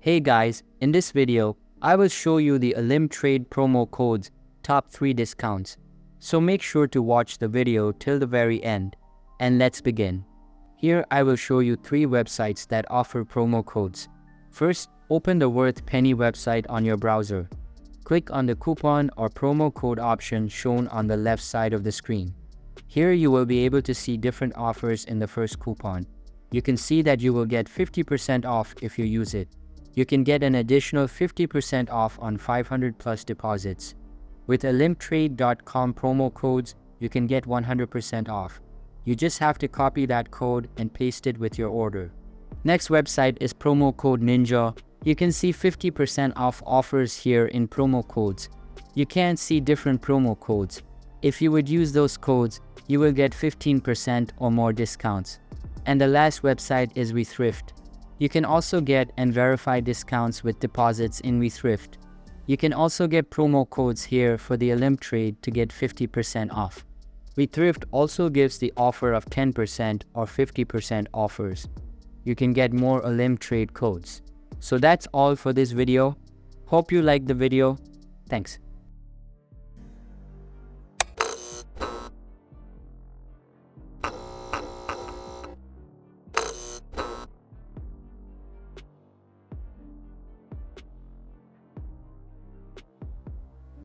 Hey guys, in this video, I will show you the Olymp trade promo codes top 3 discounts. So make sure to watch the video till the very end. And let's begin. Here I will show you 3 websites that offer promo codes. First, open the Worth Penny website on your browser. Click on the coupon or promo code option shown on the left side of the screen. Here you will be able to see different offers in the first coupon. You can see that you will get 50% off if you use it. You can get an additional 50% off on 500 plus deposits. With olymptrade.com promo codes, you can get 100% off. You just have to copy that code and paste it with your order. Next website is promo code Ninja. You can see 50% off offers here in promo codes. You can see different promo codes. If you would use those codes, you will get 15% or more discounts. And the last website is WeThrift. You can also get and verify discounts with deposits in WeThrift. You can also get promo codes here for the Olymp trade to get 50% off. WeThrift also gives the offer of 10% or 50% offers. You can get more Olymp trade codes. So that's all for this video. Hope you liked the video. Thanks.